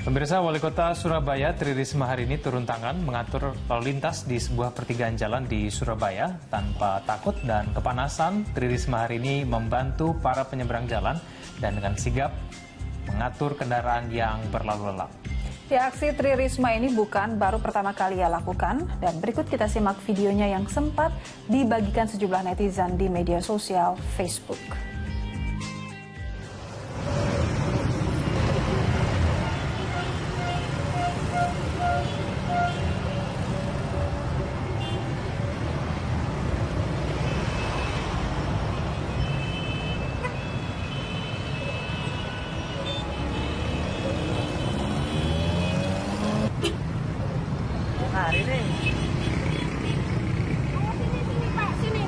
Pemirsa, Wali Kota Surabaya Tri Risma hari ini turun tangan mengatur lalu lintas di sebuah pertigaan jalan di Surabaya. Tanpa takut dan kepanasan, Tri Risma hari ini membantu para penyeberang jalan dan dengan sigap mengatur kendaraan yang berlalu lalang. Ya, aksi Tri Risma ini bukan baru pertama kali ia lakukan, dan berikut kita simak videonya yang sempat dibagikan sejumlah netizen di media sosial Facebook. Hari ini. Sini, Pak. Sini.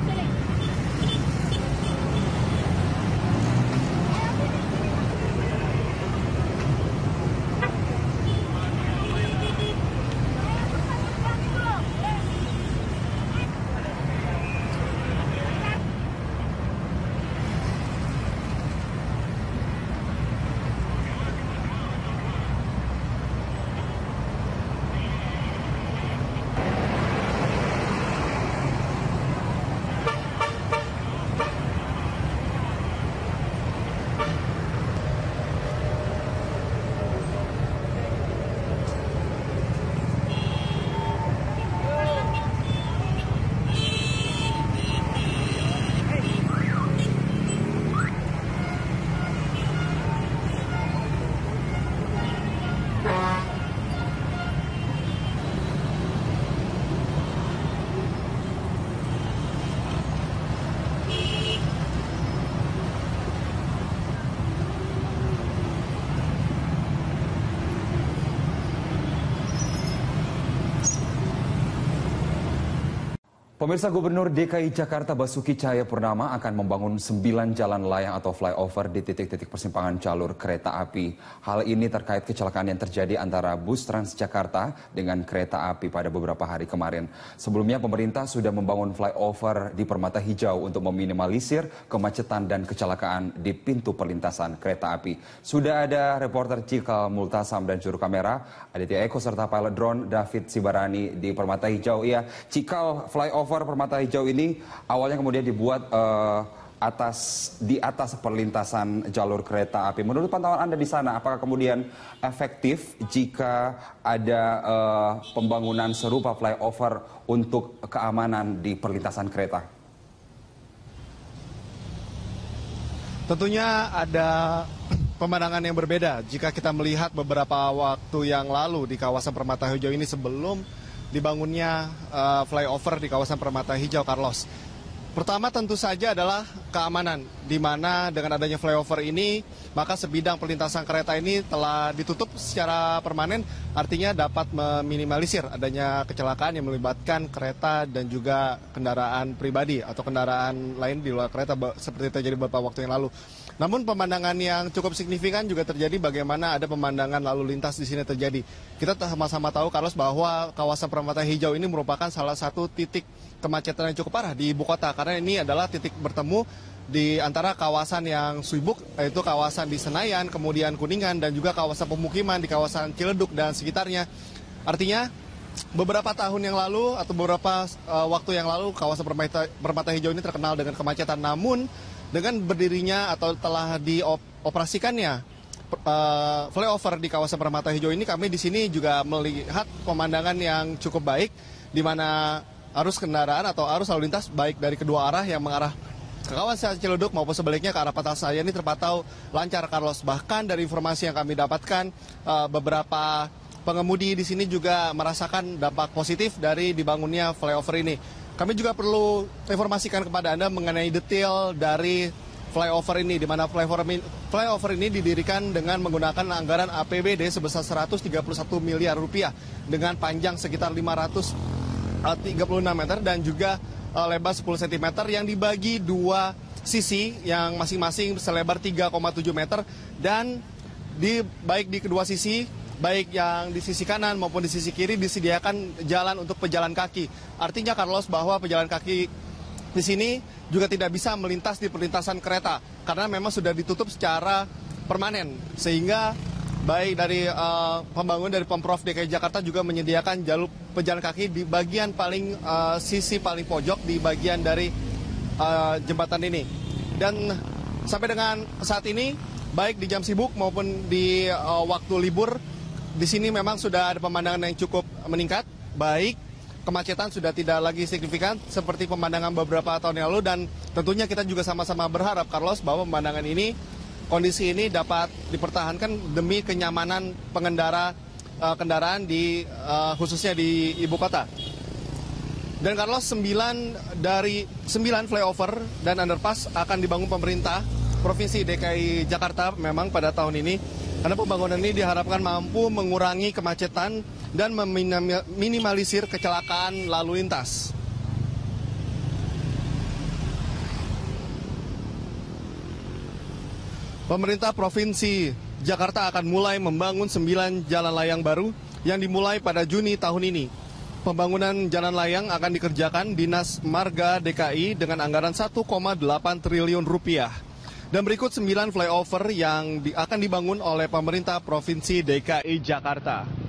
Pemirsa, Gubernur DKI Jakarta Basuki Cahayapurnama akan membangun 9 jalan layang atau flyover di titik-titik persimpangan jalur kereta api. Hal ini terkait kecelakaan yang terjadi antara bus Transjakarta dengan kereta api pada beberapa hari kemarin. Sebelumnya pemerintah sudah membangun flyover di Permata Hijau untuk meminimalisir kemacetan dan kecelakaan di pintu perlintasan kereta api. Sudah ada reporter Cikal Multasam dan juru kamera Aditya Eko serta pilot drone David Sibarani di Permata Hijau. Ya, Cikal, flyover Permata Hijau ini awalnya kemudian dibuat di atas perlintasan jalur kereta api. Menurut pantauan Anda di sana, apakah kemudian efektif jika ada pembangunan serupa flyover untuk keamanan di perlintasan kereta? Tentunya ada pemandangan yang berbeda jika kita melihat beberapa waktu yang lalu di kawasan Permata Hijau ini sebelum dibangunnya flyover di kawasan Permata Hijau, Carlos. Pertama tentu saja adalah keamanan, di mana dengan adanya flyover ini, maka sebidang perlintasan kereta ini telah ditutup secara permanen, artinya dapat meminimalisir adanya kecelakaan yang melibatkan kereta dan juga kendaraan pribadi atau kendaraan lain di luar kereta seperti terjadi beberapa waktu yang lalu. Namun pemandangan yang cukup signifikan juga terjadi bagaimana ada pemandangan lalu lintas di sini terjadi. Kita sama-sama tahu, Carlos, bahwa kawasan Permata Hijau ini merupakan salah satu titik kemacetan yang cukup parah di ibu kota, karena ini adalah titik bertemu di antara kawasan yang sibuk, yaitu kawasan di Senayan, kemudian Kuningan, dan juga kawasan pemukiman di kawasan Ciledug dan sekitarnya. Artinya beberapa tahun yang lalu atau beberapa waktu yang lalu kawasan Permata Hijau ini terkenal dengan kemacetan. Namun dengan berdirinya atau telah dioperasikannya flyover di kawasan Permata Hijau ini, kami di sini juga melihat pemandangan yang cukup baik, di mana arus kendaraan atau arus lalu lintas baik dari kedua arah yang mengarah ke kawasan Ciledug maupun sebaliknya ke arah Patasaya ini terpantau lancar, Carlos. Bahkan dari informasi yang kami dapatkan, beberapa pengemudi di sini juga merasakan dampak positif dari dibangunnya flyover ini. Kami juga perlu informasikan kepada Anda mengenai detail dari flyover ini, di mana flyover ini didirikan dengan menggunakan anggaran APBD sebesar 131 miliar rupiah dengan panjang sekitar 536 meter dan juga lebar 10 cm yang dibagi dua sisi yang masing-masing selebar 3,7 meter, dan baik di kedua sisi, baik yang di sisi kanan maupun di sisi kiri disediakan jalan untuk pejalan kaki. Artinya, Carlos, bahwa pejalan kaki di sini juga tidak bisa melintas di perlintasan kereta karena memang sudah ditutup secara permanen, sehingga baik dari pembangunan dari Pemprov DKI Jakarta juga menyediakan jalur pejalan kaki di bagian paling sisi paling pojok di bagian dari jembatan ini. Dan sampai dengan saat ini, baik di jam sibuk maupun di waktu libur, di sini memang sudah ada pemandangan yang cukup meningkat, baik kemacetan sudah tidak lagi signifikan seperti pemandangan beberapa tahun yang lalu, dan tentunya kita juga sama-sama berharap, Carlos, bahwa pemandangan ini, kondisi ini dapat dipertahankan demi kenyamanan pengendara kendaraan di khususnya di ibu kota. Dan Carlos, 9 flyover dan underpass akan dibangun pemerintah Provinsi DKI Jakarta memang pada tahun ini, karena pembangunan ini diharapkan mampu mengurangi kemacetan dan meminimalisir kecelakaan lalu lintas. Pemerintah Provinsi Jakarta akan mulai membangun 9 jalan layang baru yang dimulai pada Juni tahun ini. Pembangunan jalan layang akan dikerjakan Dinas Marga DKI dengan anggaran 1,8 triliun rupiah. Dan berikut 9 flyover yang akan dibangun oleh pemerintah Provinsi DKI Jakarta.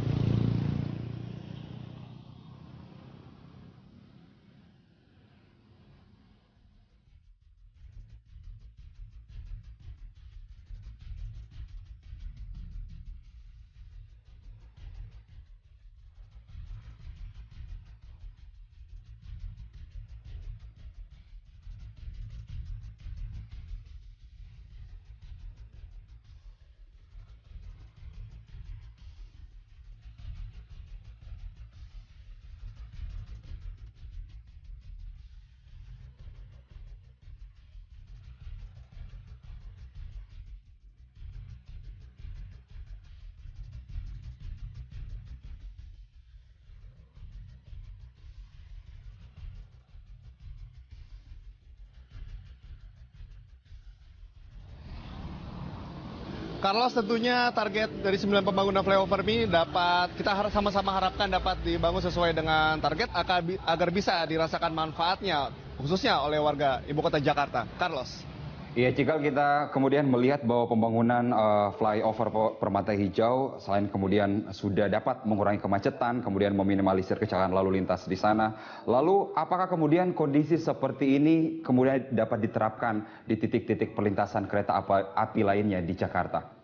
Carlos, tentunya target dari 9 pembangunan flyover ini dapat kita sama-sama harapkan dapat dibangun sesuai dengan target agar bisa dirasakan manfaatnya khususnya oleh warga ibu kota Jakarta. Carlos. Iya, jika kita kemudian melihat bahwa pembangunan flyover Permata Hijau selain kemudian sudah dapat mengurangi kemacetan, kemudian meminimalisir kecelakaan lalu lintas di sana. Lalu apakah kemudian kondisi seperti ini kemudian dapat diterapkan di titik-titik perlintasan kereta api lainnya di Jakarta?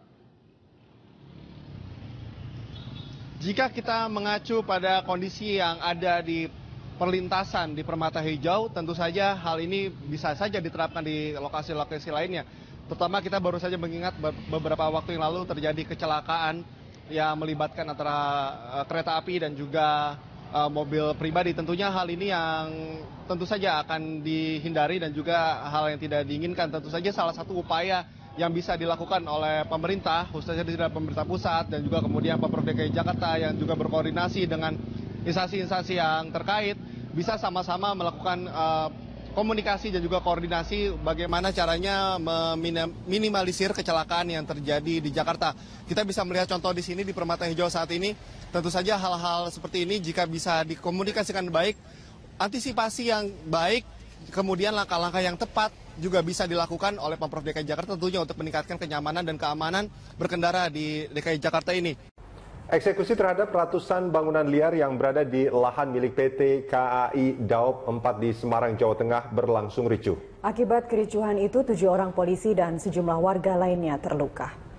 Jika kita mengacu pada kondisi yang ada di perlintasan di Permata Hijau, tentu saja hal ini bisa saja diterapkan di lokasi-lokasi lainnya. Terutama kita baru saja mengingat beberapa waktu yang lalu terjadi kecelakaan yang melibatkan antara kereta api dan juga mobil pribadi. Tentunya hal ini yang tentu saja akan dihindari dan juga hal yang tidak diinginkan. Tentu saja salah satu upaya yang bisa dilakukan oleh pemerintah, khususnya di pemerintah pusat dan juga kemudian Pemprov DKI Jakarta yang juga berkoordinasi dengan instansi-instansi yang terkait, bisa sama-sama melakukan komunikasi dan juga koordinasi bagaimana caranya meminimalisir kecelakaan yang terjadi di Jakarta. Kita bisa melihat contoh di sini di Permata Hijau saat ini, tentu saja hal-hal seperti ini jika bisa dikomunikasikan baik, antisipasi yang baik, kemudian langkah-langkah yang tepat juga bisa dilakukan oleh Pemprov DKI Jakarta tentunya untuk meningkatkan kenyamanan dan keamanan berkendara di DKI Jakarta ini. Eksekusi terhadap ratusan bangunan liar yang berada di lahan milik PT KAI Daop 4 di Semarang, Jawa Tengah berlangsung ricuh. Akibat kericuhan itu, 7 orang polisi dan sejumlah warga lainnya terluka.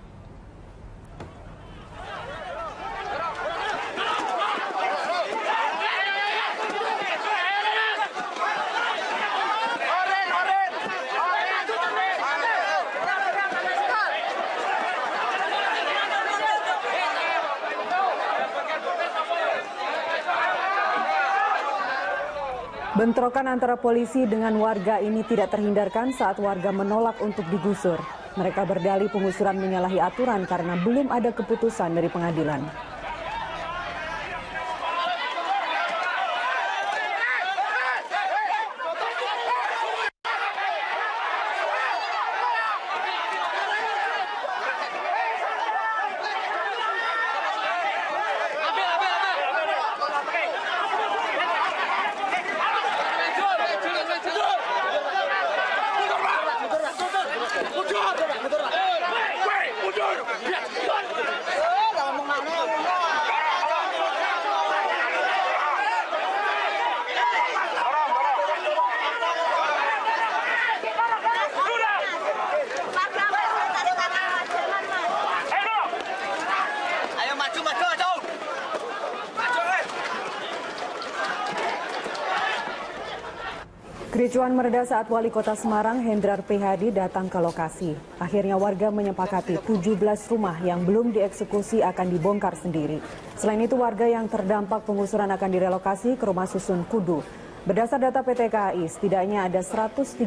Bentrokan antara polisi dengan warga ini tidak terhindarkan saat warga menolak untuk digusur. Mereka berdalih penggusuran menyalahi aturan karena belum ada keputusan dari pengadilan. Mundur! Kericuan mereda saat Wali Kota Semarang, Hendrar Prihadi, datang ke lokasi. Akhirnya warga menyepakati 17 rumah yang belum dieksekusi akan dibongkar sendiri. Selain itu, warga yang terdampak penggusuran akan direlokasi ke rumah susun Kudu. Berdasar data PT KAI, setidaknya ada 130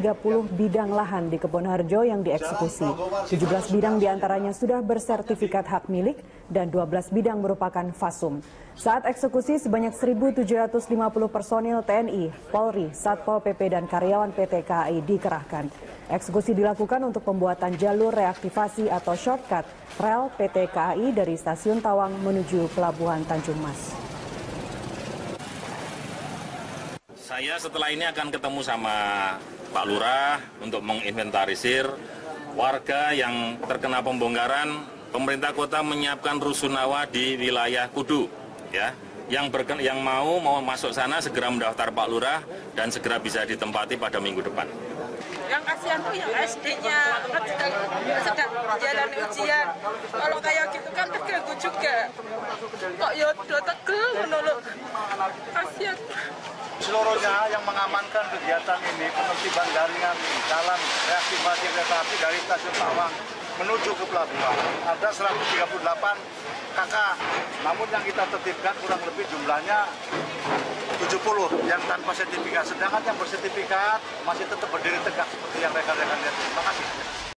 bidang lahan di Kebonharjo yang dieksekusi. 17 bidang diantaranya sudah bersertifikat hak milik dan 12 bidang merupakan fasum. Saat eksekusi, sebanyak 1.750 personil TNI, Polri, Satpol PP, dan karyawan PT KAI dikerahkan. Eksekusi dilakukan untuk pembuatan jalur reaktivasi atau shortcut rel PT KAI dari Stasiun Tawang menuju Pelabuhan Tanjung Mas. Saya setelah ini akan ketemu sama Pak Lurah untuk menginventarisir warga yang terkena pembongkaran. Pemerintah kota menyiapkan rusunawa di wilayah Kudu, ya. Yang mau masuk sana segera mendaftar Pak Lurah dan segera bisa ditempati pada minggu depan. Yang kasihan tuh yang SD-nya kan sedang jalan ujian. Kalau kayak gitu kan terganggu juga. Kok ya udah tegel menolak. Kasihan. Seluruhnya yang mengamankan kegiatan ini penertiban jaringan jalan reaktivasi kereta api dari Stasiun Tawang menuju ke pelabuhan. Ada 138 KK, namun yang kita tertibkan kurang lebih jumlahnya 70 yang tanpa sertifikat. Sedangkan yang bersertifikat masih tetap berdiri tegak seperti yang rekan-rekan lihat. Terima kasih.